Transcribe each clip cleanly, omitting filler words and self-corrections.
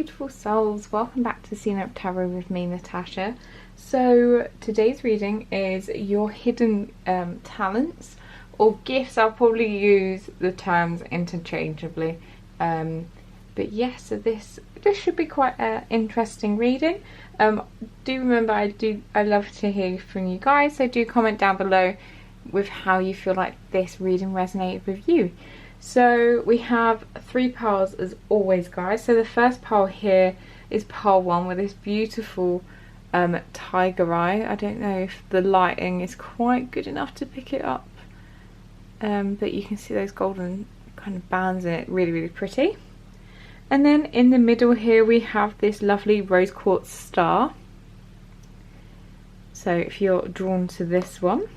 beautiful souls, welcome back to Untitled Tarot with me, Natasha. So today's reading is your hidden talents or gifts. I'll probably use the terms interchangeably, but yes, so this should be quite an interesting reading. Do remember I love to hear from you guys, so do comment down below with how you feel like this reading resonated with you. So we have 3 piles as always, guys. So the first pile here is pile 1 with this beautiful tiger eye. I don't know if the lighting is quite good enough to pick it up, but you can see those golden kind of bands in it, really pretty. And then in the middle here we have this lovely rose quartz star, so if you're drawn to this one.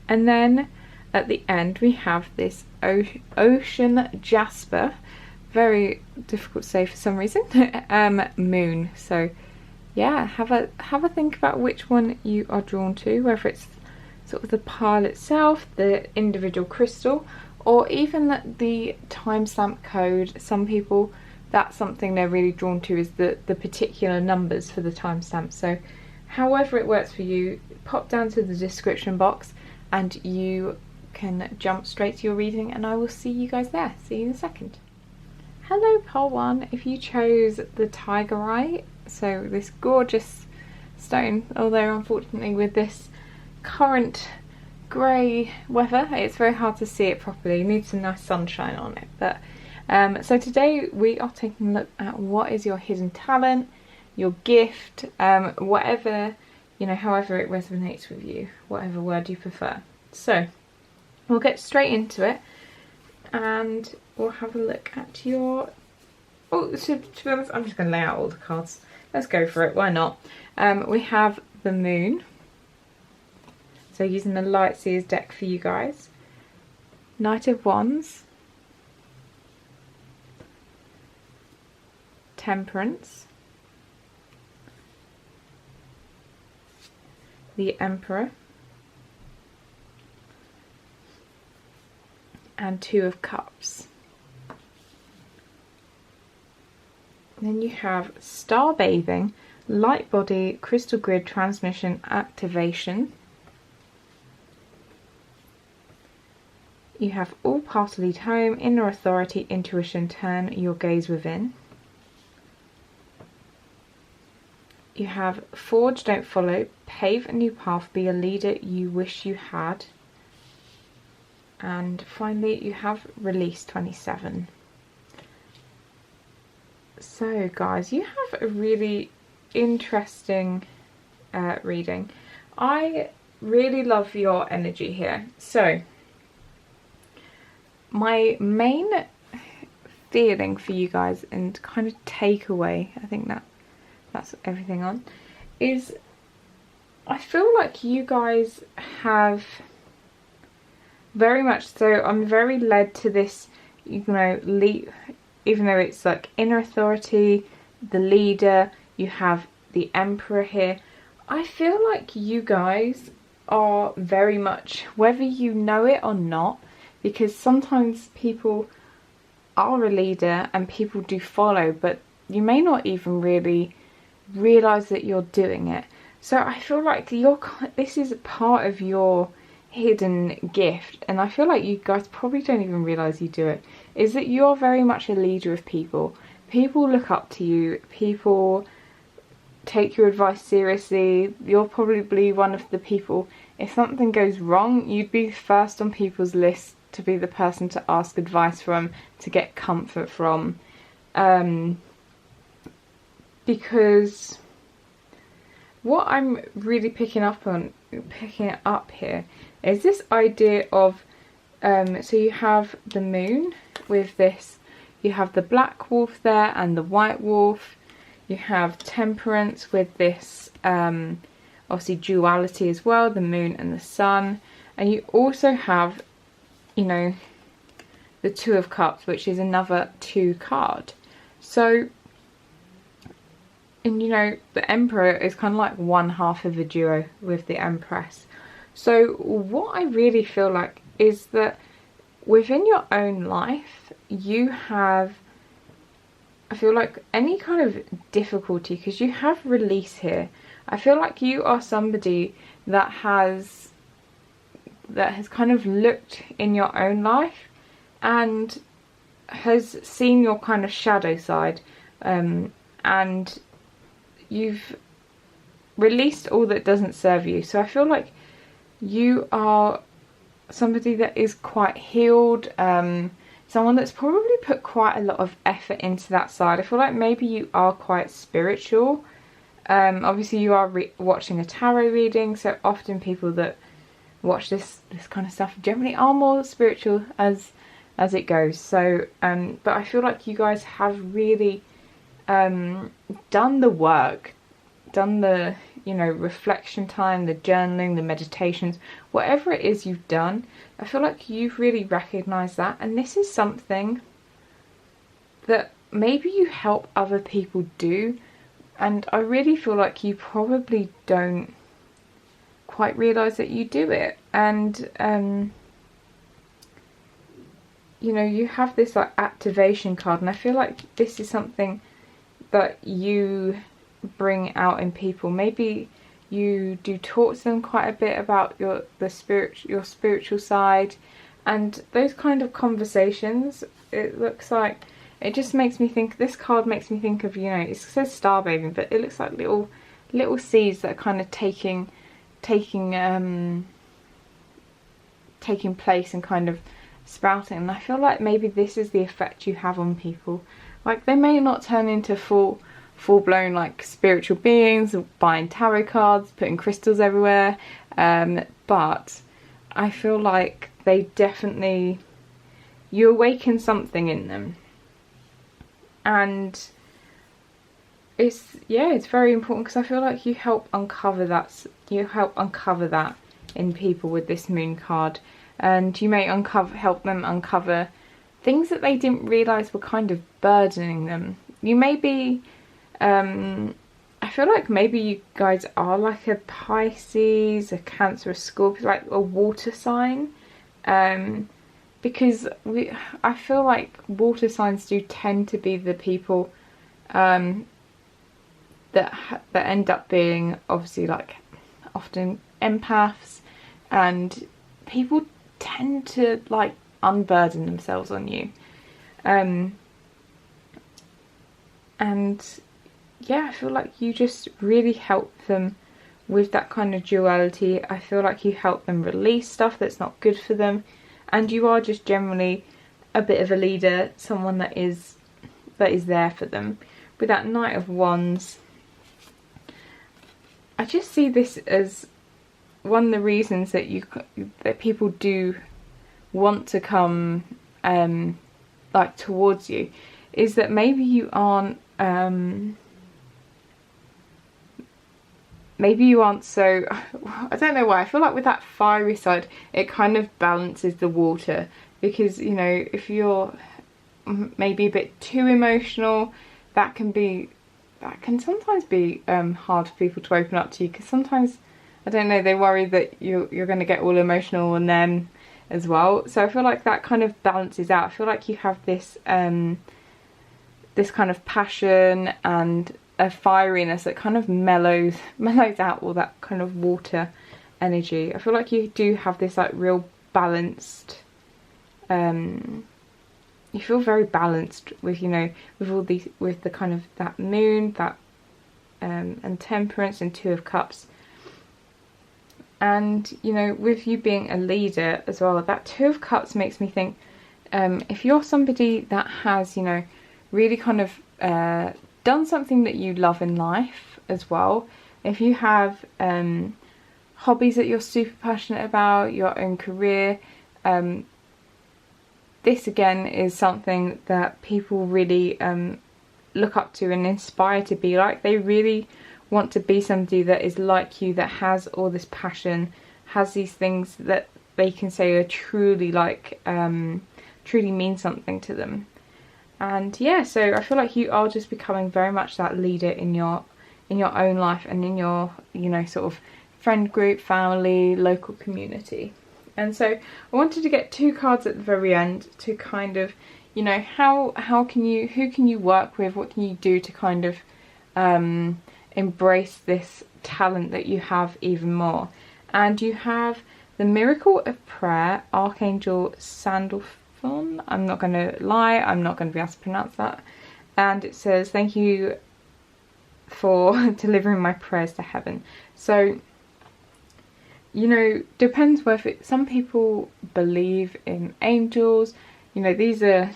And then at the end we have this ocean jasper, very difficult to say for some reason, moon. So yeah, have a think about which one you are drawn to, whether it's sort of the pile itself, the individual crystal, or even the timestamp code. Some people, that's something they're really drawn to, is the particular numbers for the timestamp. So however it works for you, pop down to the description box and you can jump straight to your reading, and I will see you guys there. See you in a second. Hello pile 1, if you chose the tiger eye, so this gorgeous stone, although unfortunately with this current grey weather it's very hard to see it properly, you need some nice sunshine on it. But so today we are taking a look at what is your hidden talent, your gift, whatever, you know, however it resonates with you, whatever word you prefer. So we'll get straight into it and we'll have a look at your... Oh, so to be honest, I'm just going to lay out all the cards. Let's go for it, why not? We have the moon. So using the Light Seers deck for you guys. Knight of Wands. Temperance. The Emperor. And 2 of Cups. And then you have Star Bathing, Light Body, Crystal Grid, Transmission, Activation. You have All Paths Lead Home, Inner Authority, Intuition, Turn Your Gaze Within. You have Forge, Don't Follow, Pave a New Path, Be a Leader You Wish You Had. And finally you have Release 27. So guys, you have a really interesting reading. I really love your energy here. So my main feeling for you guys and kind of takeaway, I think that's everything on, is I feel like you guys have very much so, I'm very led to this, you know, even though it's like inner authority, the leader, you have the Emperor here. I feel like you guys are very much, whether you know it or not, because sometimes people are a leader and people do follow, but you may not even really realise that you're doing it. So I feel like this is part of your hidden gift, and I feel like you guys probably don't even realise you do it, is that you're very much a leader of people. People look up to you, people take your advice seriously. You're probably one of the people, if something goes wrong, you'd be first on people's list to be the person to ask advice from, to get comfort from, because what I'm really picking up here is this idea of, so you have the moon with this, you have the black wolf there and the white wolf, you have temperance with this obviously duality as well, the moon and the sun, and you also have, you know, the 2 of Cups, which is another 2 card. So, and you know, the Emperor is kind of like one half of a duo with the Empress. So what I really feel like is that within your own life you have I feel like any kind of difficulty, because you have release here. I feel like you are somebody that has kind of looked in your own life and has seen your kind of shadow side, and you've released all that doesn't serve you. So I feel like you are somebody that is quite healed, someone that's probably put quite a lot of effort into that side. I feel like maybe you are quite spiritual. Obviously you are watching a tarot reading, so often people that watch this kind of stuff generally are more spiritual as it goes. So but I feel like you guys have really done the work, done the, you know, reflection time, the journaling, the meditations, whatever it is you've done. I feel like you've really recognised that, and this is something that maybe you help other people do, and I really feel like you probably don't quite realise that you do it. And you know, you have this like activation card, and I feel like this is something that you bring out in people. Maybe you do talk to them quite a bit about your spiritual side, and those kind of conversations, it looks like, it just makes me think, this card makes me think of, you know, it says star baby, but it looks like little seeds that are kind of taking place and kind of sprouting. And I feel like maybe this is the effect you have on people. Like, they may not turn into full-blown like spiritual beings, buying tarot cards, putting crystals everywhere, but I feel like they definitely, you awaken something in them, and it's very important, because I feel like you help uncover that in people with this moon card, and you may help them uncover things that they didn't realise were kind of burdening them. You may be I feel like maybe you guys are like a Pisces, a Cancer, a Scorpio, like a water sign, because I feel like water signs do tend to be the people that end up being, obviously, like often empaths, and people tend to like unburden themselves on you, and yeah, I feel like you just really help them with that kind of duality. I feel like you help them release stuff that's not good for them, and you are just generally a bit of a leader, someone that is there for them. With that Knight of Wands, I just see this as one of the reasons that people do want to come like towards you, is that maybe you aren't so, I don't know why, I feel like with that fiery side it kind of balances the water, because, you know, if you're maybe a bit too emotional, that can sometimes be hard for people to open up to you, because sometimes, I don't know, they worry that you're going to get all emotional on them as well. So I feel like that kind of balances out. I feel like you have this this kind of passion and a fieriness that kind of mellows out all that kind of water energy. I feel like you do have this like real balanced, you feel very balanced with, you know, with all these, with the kind of that moon, that and Temperance and Two of Cups. And, you know, with you being a leader as well, that Two of Cups makes me think, if you're somebody that has, you know, really kind of done something that you love in life as well, if you have hobbies that you're super passionate about, your own career, this again is something that people really look up to and inspire to be like. They really want to be somebody that is like you, that has all this passion, has these things that they can say are truly like truly mean something to them. And yeah, so I feel like you are just becoming very much that leader in your own life and in your, you know, sort of friend group, family, local community. And so I wanted to get two cards at the very end to kind of you know, who can you work with, what can you do to kind of embrace this talent that you have even more. And you have the Miracle of Prayer, Archangel Sandalphon. I'm not going to lie, I'm not going to be able to pronounce that. And it says, thank you for delivering my prayers to heaven. So, you know, depends whether some people believe in angels. You know, these are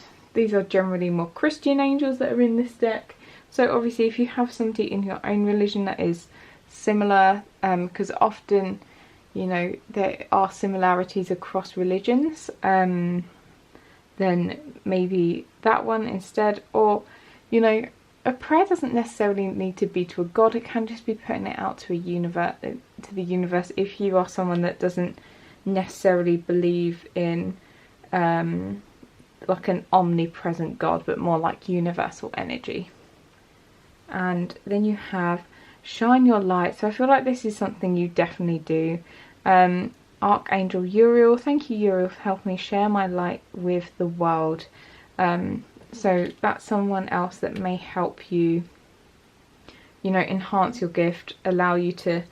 generally more Christian angels that are in this deck. So obviously if you have somebody in your own religion that is similar, because often, you know, there are similarities across religions, then maybe that one instead. Or, you know, a prayer doesn't necessarily need to be to a god, it can just be putting it out to the universe if you are someone that doesn't necessarily believe in like an omnipresent god, but more like universal energy. And then you have Shine Your Light. So I feel like this is something you definitely do. Archangel Uriel, thank you Uriel for helping me share my light with the world. So that's someone else that may help you, you know, enhance your gift, allow you to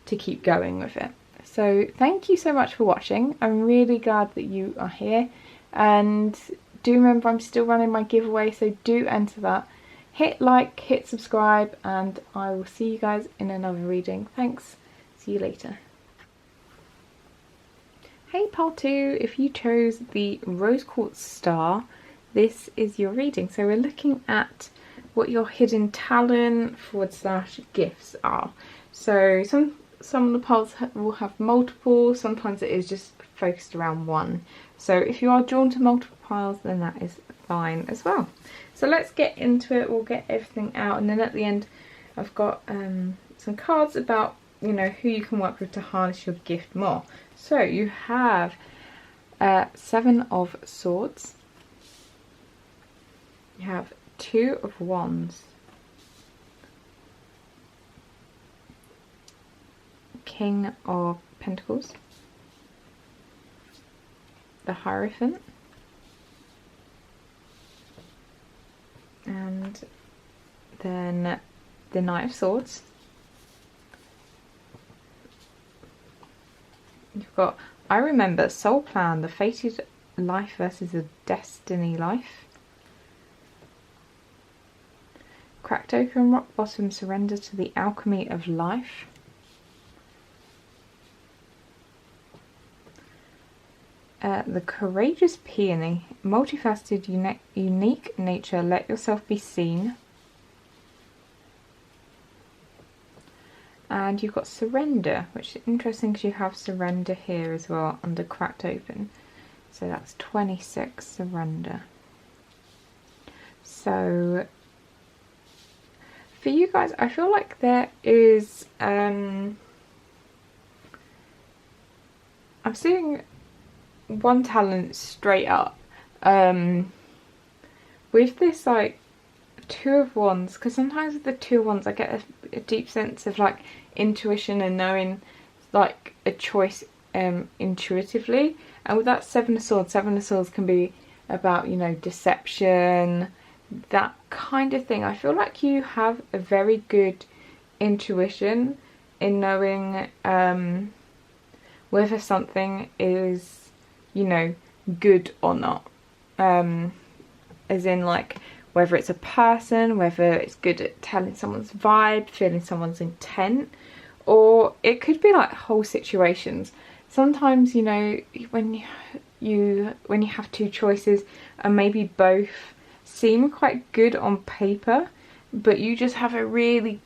keep going with it. So thank you so much for watching. I'm really glad that you are here, and do remember I'm still running my giveaway, so do enter that. Hit like, hit subscribe, and I will see you guys in another reading. Thanks, see you later. Hey part 2, if you chose the Rose Quartz Star, this is your reading. So we're looking at what your hidden talent / gifts are. So some of the piles will have multiple, sometimes it is just focused around one. So if you are drawn to multiple piles, then that is fine as well. So let's get into it, we'll get everything out, and then at the end I've got some cards about, you know, who you can work with to harness your gift more. So you have 7 of Swords, you have 2 of Wands, King of Pentacles, the Hierophant, and then the Knight of Swords. You've got I Remember, Soul Plan, the Fated Life versus a Destiny Life. Cracked Open, Rock Bottom, Surrender to the Alchemy of Life. The Courageous Peony, multifaceted, unique nature, let yourself be seen. And you've got Surrender, which is interesting because you have Surrender here as well under Cracked Open. So that's 26, Surrender. So for you guys, I feel like there is, I'm seeing one talent straight up with this like 2 of Wands, because sometimes with the 2 of Wands I get a deep sense of like intuition and knowing like a choice intuitively. And with that 7 of Swords can be about, you know, deception, that kind of thing. I feel like you have a very good intuition in knowing whether something is, you know, good or not, as in like whether it's a person, whether it's good at telling someone's vibe, feeling someone's intent, or it could be like whole situations. Sometimes, you know, when you have 2 choices and maybe both seem quite good on paper, but you just have a really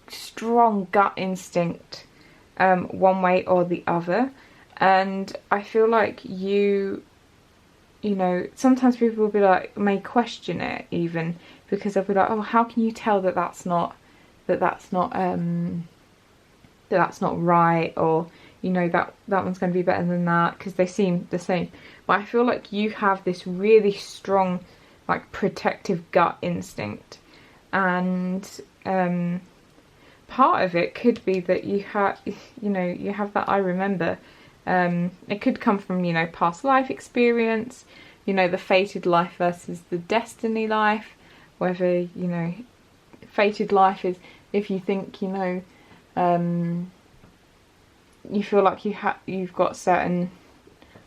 strong gut instinct one way or the other. And I feel like you know, sometimes people will be like, may question it even, because they'll be like, oh, how can you tell that that's not right, or, you know, that one's going to be better than that, because they seem the same. But I feel like you have this really strong like protective gut instinct, and part of it could be that you have, you know, you have that I remember. It could come from, you know, past life experience, you know, the fated life versus the destiny life, whether, you know, fated life is if you think, you know, you feel like you've got certain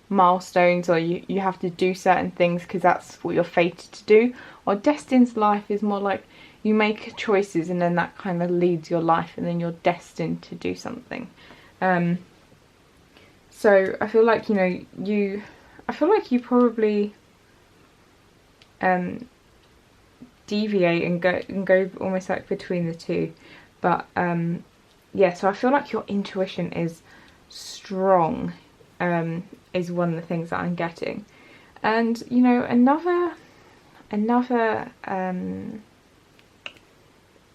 milestones, or you have to do certain things because that's what you're fated to do. Or destined life is more like you make choices and then that kind of leads your life, and then you're destined to do something. So I feel like, you know, I feel like you probably deviate and go almost like between the two. But yeah, so I feel like your intuition is strong, is one of the things that I'm getting. And, you know, another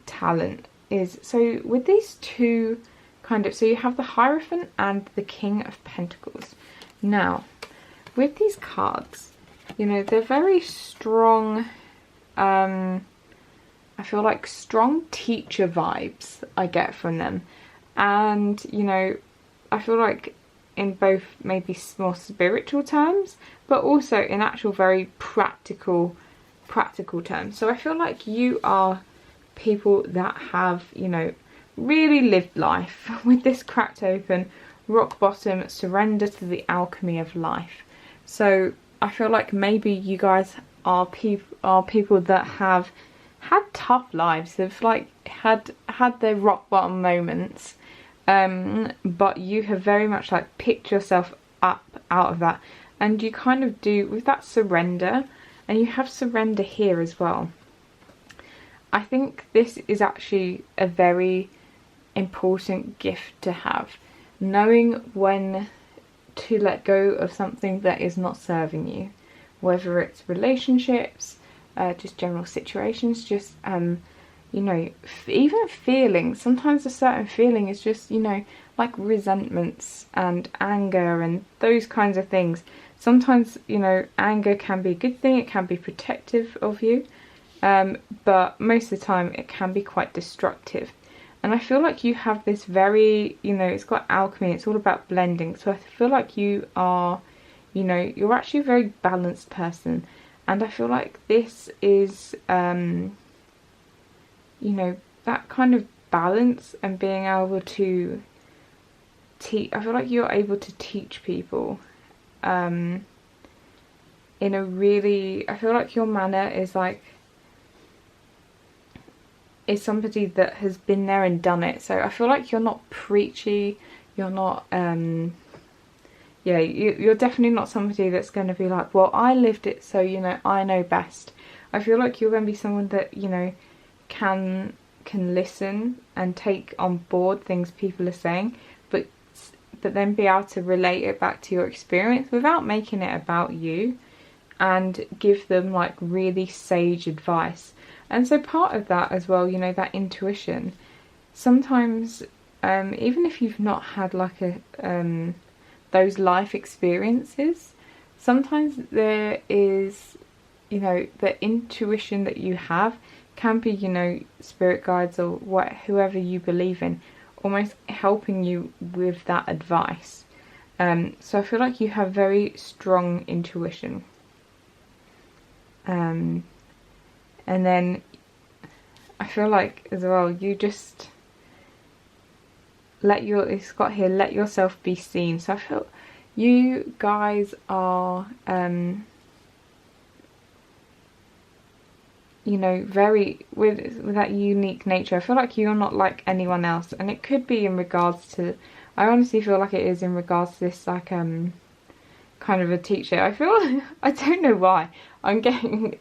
talent is, so with these two kind of, so you have the Hierophant and the King of Pentacles. Now, with these cards, you know, they're very strong, I feel like strong teacher vibes I get from them. And, you know, I feel like in both maybe more spiritual terms, but also in actual very practical terms. So I feel like you are people that have, you know, really lived life with this cracked open, rock bottom, surrender to the alchemy of life. So I feel like maybe you guys are people that have had tough lives, have like had their rock bottom moments, but you have very much like picked yourself up out of that, and you kind of do with that surrender, and you have surrender here as well. I think this is actually a very important gift to have, knowing when to let go of something that is not serving you, whether it's relationships, just general situations, just you know, even feelings. Sometimes a certain feeling is just, you know, like resentments and anger and those kinds of things. Sometimes, you know, anger can be a good thing, it can be protective of you, but most of the time it can be quite destructive. And I feel like you have this very, you know, it's got alchemy, it's all about blending. So I feel like you are, you know, you're actually a very balanced person. And I feel like this is, you know, that kind of balance and being able to teach. I feel like you're able to teach people in a really, I feel like your manner is like, is somebody that has been there and done it. So I feel like you're not preachy, you're not yeah, you're definitely not somebody that's going to be like, well, I lived it, so, you know, I know best. I feel like you're going to be someone that, you know, can listen and take on board things people are saying, but then be able to relate it back to your experience without making it about you, and give them like really sage advice. And so part of that as well, you know, that intuition, sometimes even if you've not had like a those life experiences, sometimes there is, you know, the intuition that you have can be, you know, spirit guides or whoever you believe in, almost helping you with that advice. So I feel like you have very strong intuition. And then I feel like as well, you just it's got here, let yourself be seen. So I feel you guys are, you know, very, with that unique nature. I feel like you're not like anyone else, and it could be in regards to, I honestly feel like it is in regards to this like kind of a teacher. I feel, I don't know why I'm getting,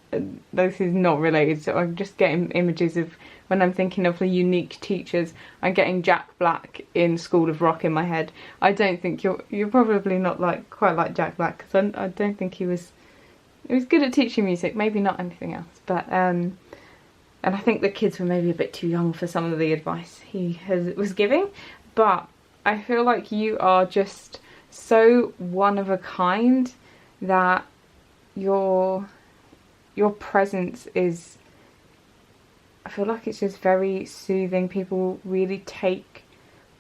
this is not related, so I'm just getting images of, when I'm thinking of the unique teachers, I'm getting Jack Black in School of Rock in my head. I don't think you're probably not like quite like Jack Black, because I don't think he was good at teaching music, maybe not anything else, but and I think the kids were maybe a bit too young for some of the advice he was giving. But I feel like you are just so one of a kind that your presence is, I feel like it's just very soothing. People really take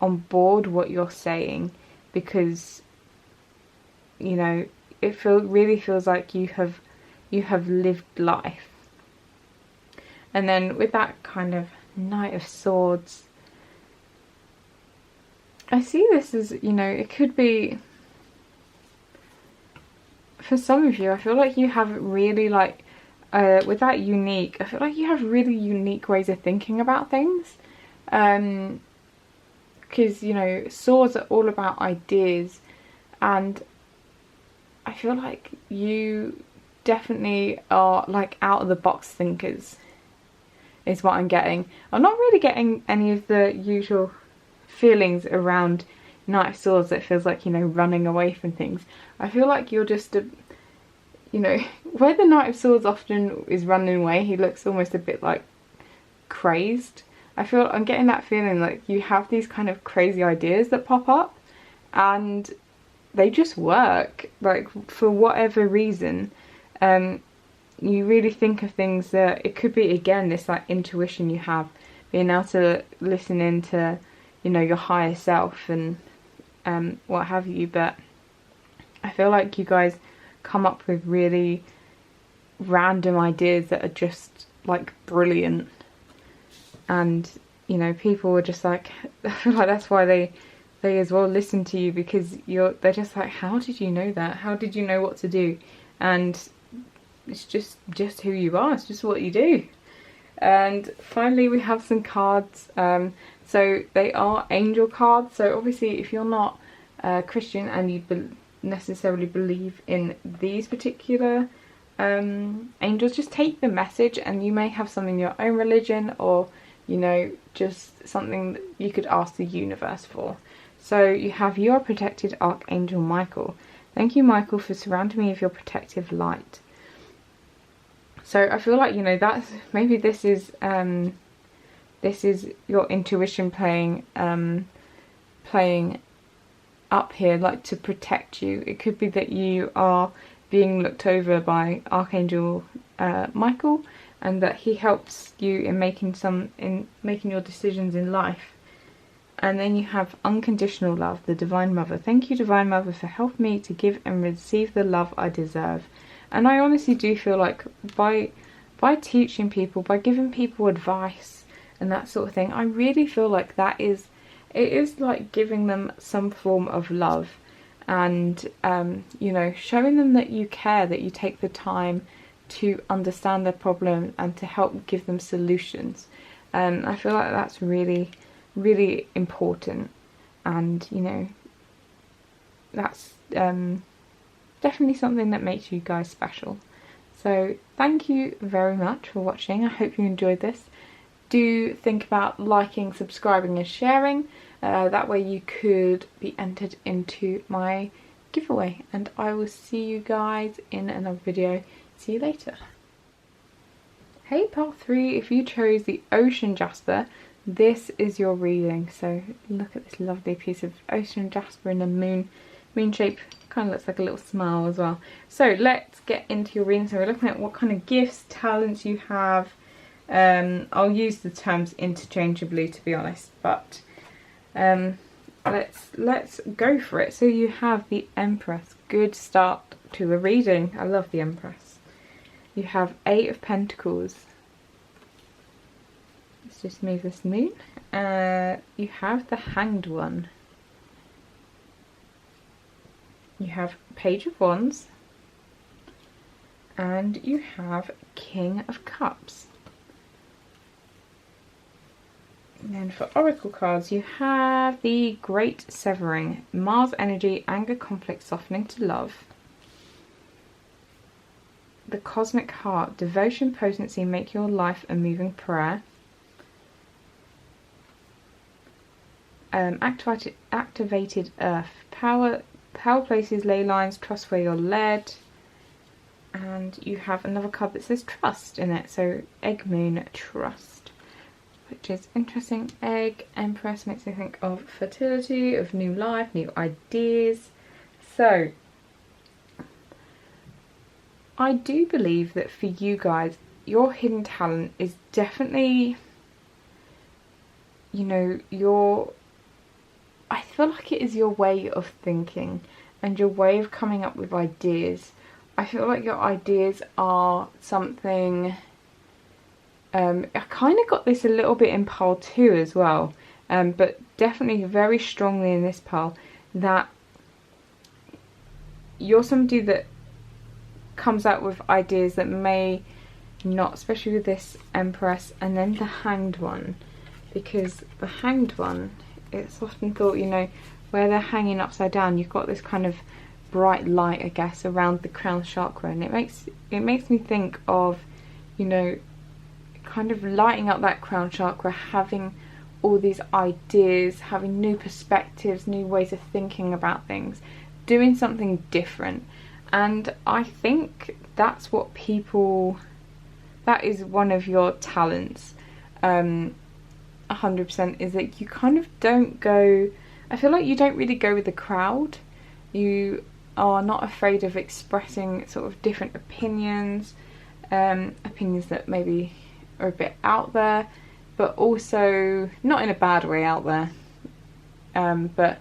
on board what you're saying, because, you know, really feels like you have lived life. And then with that kind of Knight of Swords, I see this as, you know, it could be, for some of you, I feel like you have really like, with that unique, I feel like you have really unique ways of thinking about things. Because, you know, swords are all about ideas, and I feel like you definitely are like out of the box thinkers, is what I'm getting. I'm not really getting any of the usual feelings around Knight of Swords that feels like, you know, running away from things. I feel like you're just a, you know, where the Knight of Swords often is running away, he looks almost a bit like crazed. I'm getting that feeling like you have these kind of crazy ideas that pop up and they just work, like for whatever reason. You really think of things that it could be, again, this like intuition you have, being able to listen into, you know, your higher self and what have you. But I feel like you guys come up with really random ideas that are just like brilliant, and you know, people are just like, I feel like that's why they as well listen to you, because they're just like, how did you know that? How did you know what to do? And it's just who you are. It's just what you do. And finally we have some cards. So they are angel cards. So obviously if you're not Christian and you necessarily believe in these particular angels, just take the message, and you may have some in your own religion, or you know, just something that you could ask the universe for. So you have your protected Archangel Michael. Thank you, Michael, for surrounding me with your protective light. So I feel like, you know, that's maybe this is your intuition playing up here, like to protect you. It could be that you are being looked over by Archangel Michael, and that he helps you in making your decisions in life. And then you have unconditional love, the Divine Mother. Thank you, Divine Mother, for helping me to give and receive the love I deserve. And I honestly do feel like by teaching people, by giving people advice and that sort of thing, I really feel like it is like giving them some form of love, and you know, showing them that you care, that you take the time to understand their problem and to help give them solutions. I feel like that's really, really important, and you know, that's definitely something that makes you guys special. So thank you very much for watching. I hope you enjoyed this. Do think about liking, subscribing and sharing. That way you could be entered into my giveaway, and I will see you guys in another video. See you later. Hey, part 3, if you chose the Ocean Jasper, this is your reading. So look at this lovely piece of Ocean Jasper in a moon shape. Kind of looks like a little smile as well. So let's get into your reading. So we're looking at what kind of gifts, talents you have. I'll use the terms interchangeably, to be honest, but let's go for it. So you have the Empress. Good start to a reading. I love the Empress. You have 8 of Pentacles. Let's just move this moon. You have the Hanged One. You have Page of Wands. And you have King of Cups. And then for Oracle cards, you have the Great Severing. Mars energy, anger, conflict, softening to love. The Cosmic Heart, devotion, potency, make your life a moving prayer. Activated Earth, power places, ley lines, trust where you're led. And you have another card that says trust in it, so Egg Moon, trust, which is interesting. Egg, Empress makes me think of fertility, of new life, new ideas. So I do believe that for you guys, your hidden talent is definitely, you know, I feel like it is your way of thinking. and your way of coming up with ideas. I feel like your ideas are something, I kind of got this a little bit in pile 2 as well, but definitely very strongly in this pile, that you're somebody that comes out with ideas that may not, especially with this Empress, and then the Hanged One, because the Hanged One, it's often thought, you know, where they're hanging upside down, you've got this kind of bright light, I guess, around the crown chakra, and it makes me think of, you know, kind of lighting up that crown chakra, having all these ideas, having new perspectives, new ways of thinking about things, doing something different. And I think that's what people, that is one of your talents, 100%, is that you kind of don't go, I feel like you don't really go with the crowd. You are not afraid of expressing sort of different opinions, opinions that maybe are a bit out there, but also not in a bad way out there, but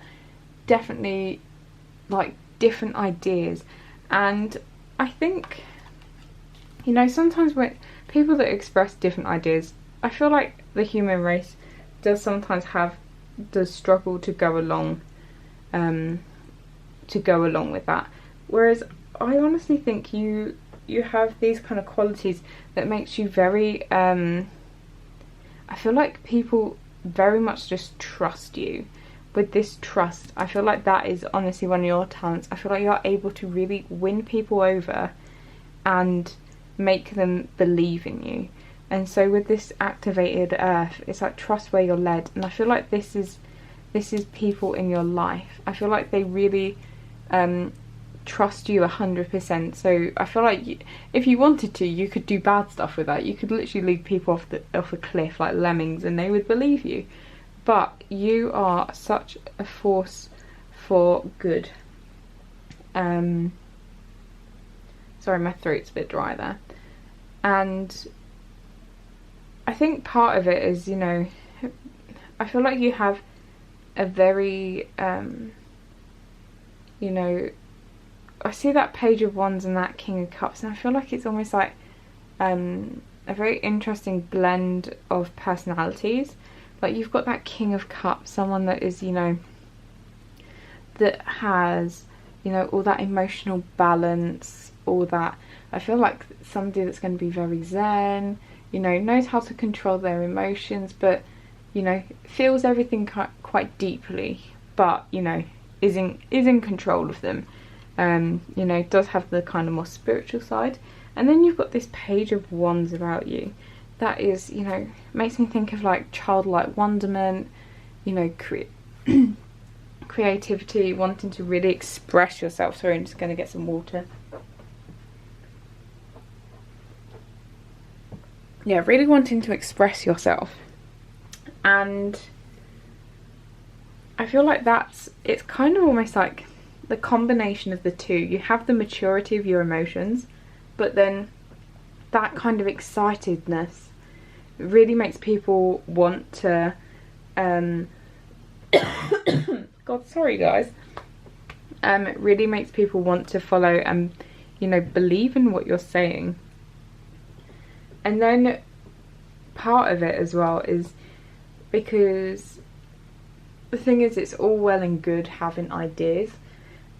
definitely like different ideas. And I think, you know, sometimes when people that express different ideas, I feel like the human race does sometimes struggle to go along with that, whereas I honestly think you have these kind of qualities that makes you very I feel like people very much just trust you. With this trust, I feel like that is honestly one of your talents. I feel like you're able to really win people over and make them believe in you. And so with this activated Earth, it's like trust where you're led. And I feel like this is people in your life. I feel like they really trust you 100%. So I feel like if you wanted to, you could do bad stuff with that. You could literally lead people off a cliff like lemmings, and they would believe you. But you are such a force for good. Sorry, my throat's a bit dry there. And I think part of it is, you know, I feel like you have a very, you know, I see that Page of Wands and that King of Cups, and I feel like it's almost like a very interesting blend of personalities. Like you've got that King of Cups, someone that is, you know, that has, you know, all that emotional balance, all that. I feel like somebody that's going to be very zen, you know, knows how to control their emotions, but, you know, feels everything quite deeply, but, you know, is in control of them. You know, does have the kind of more spiritual side. And then you've got this Page of Wands about you. That is, you know, makes me think of like childlike wonderment, you know, creativity, wanting to really express yourself. Sorry, I'm just going to get some water. Yeah, really wanting to express yourself. And I feel like it's kind of almost like the combination of the two. You have the maturity of your emotions, but then that kind of excitedness really makes people want to God, sorry guys. It really makes people want to follow and, you know, believe in what you're saying. And then part of it as well is because the thing is, it's all well and good having ideas,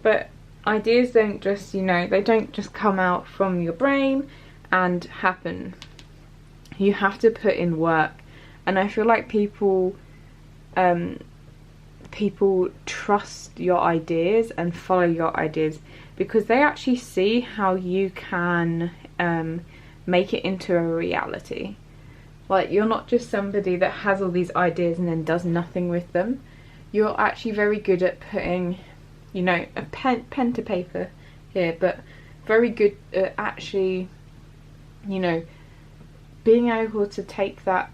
but ideas don't just, you know, they don't just come out from your brain and happen. You have to put in work. And I feel like people trust your ideas and follow your ideas because they actually see how you can make it into a reality. Like, you're not just somebody that has all these ideas and then does nothing with them. You're actually very good at putting, you know, a pen to paper here, but very good at actually, you know, being able to take that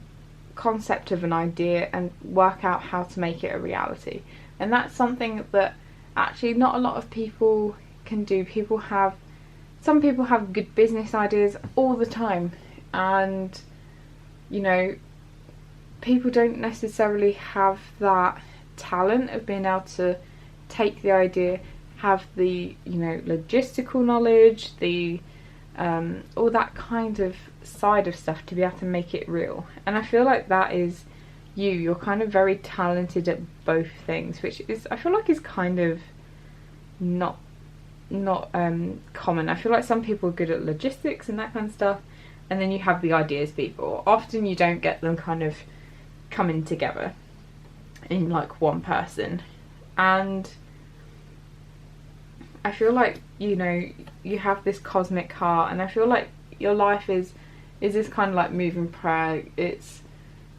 concept of an idea and work out how to make it a reality. And that's something that actually not a lot of people can do. Some people have good business ideas all the time, and, you know, people don't necessarily have that talent of being able to take the idea, have the, you know, logistical knowledge, the all that kind of side of stuff to be able to make it real. And I feel like that is you. You're kind of very talented at both things, which is, I feel like, is kind of not common. I feel like some people are good at logistics and that kind of stuff, and then you have the ideas people. Often you don't get them kind of coming together in like one person. And I feel like, you know, you have this cosmic heart, and I feel like your life is this kind of like moving prayer. It's,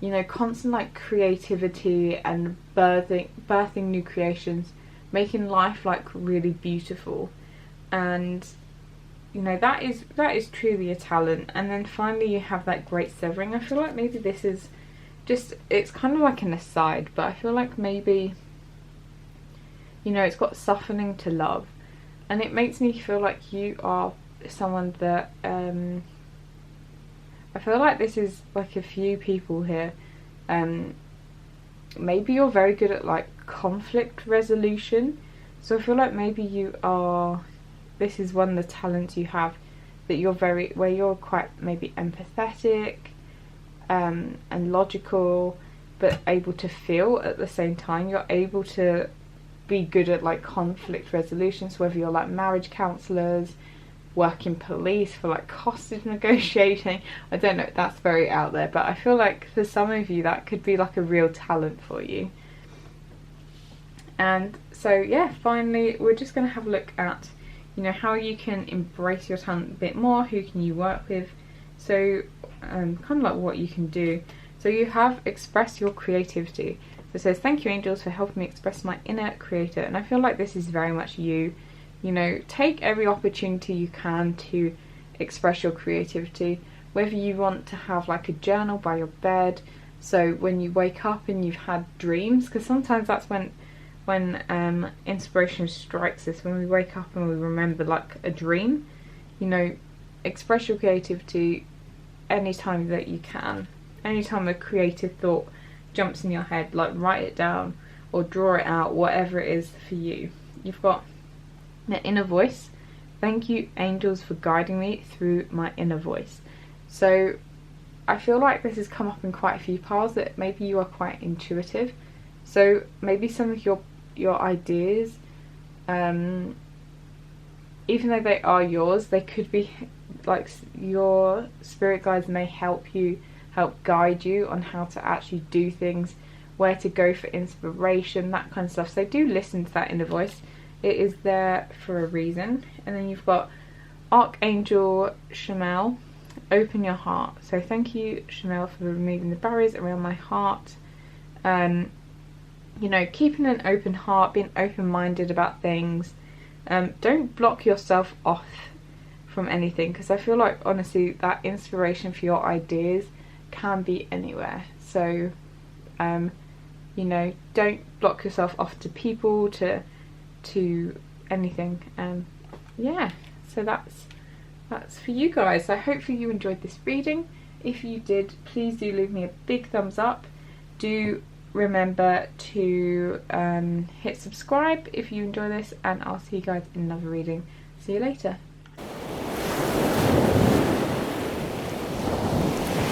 you know, constant like creativity and birthing new creations, making life like really beautiful. And you know, that is truly a talent. And then finally you have that great severing. I feel like maybe this is just, it's kind of like an aside, but I feel like maybe, you know, it's got softening to love, and it makes me feel like you are someone that I feel like this is like a few people here. Maybe you're very good at like conflict resolution, so I feel like maybe you are, this is one of the talents you have, that you're very, where you're quite maybe empathetic and logical, but able to feel at the same time. You're able to be good at like conflict resolutions, whether you're like marriage counsellors, work in police for like hostage negotiating. I don't know, that's very out there, but I feel like for some of you that could be like a real talent for you. And so yeah, finally we're just going to have a look at, you know, how you can embrace your talent a bit more. Who can you work with? So kind of like what you can do. So you have express your creativity. So it says, thank you angels for helping me express my inner creator. And I feel like this is very much you. You know, take every opportunity you can to express your creativity, whether you want to have like a journal by your bed, so when you wake up and you've had dreams, because sometimes that's when inspiration strikes us, when we wake up and we remember like a dream. You know, express your creativity anytime that you can. Anytime a creative thought jumps in your head, like write it down or draw it out, whatever it is for you. You've got the inner voice. Thank you angels for guiding me through my inner voice. So I feel like this has come up in quite a few piles, that maybe you are quite intuitive. So maybe some of your ideas, even though they are yours, they could be like your spirit guides may help guide you on how to actually do things, where to go for inspiration, that kind of stuff. So do listen to that inner voice. It is there for a reason. And then you've got Archangel Shamel, open your heart. So thank you Shamel for removing the barriers around my heart. You know, keeping an open heart, being open-minded about things. Don't block yourself off from anything, because I feel like honestly that inspiration for your ideas can be anywhere. So you know, don't block yourself off to people, to anything. Yeah, so that's for you guys. So hopefully you enjoyed this reading. If you did, please do leave me a big thumbs up. Do remember to hit subscribe if you enjoy this, and I'll see you guys in another reading. See you later.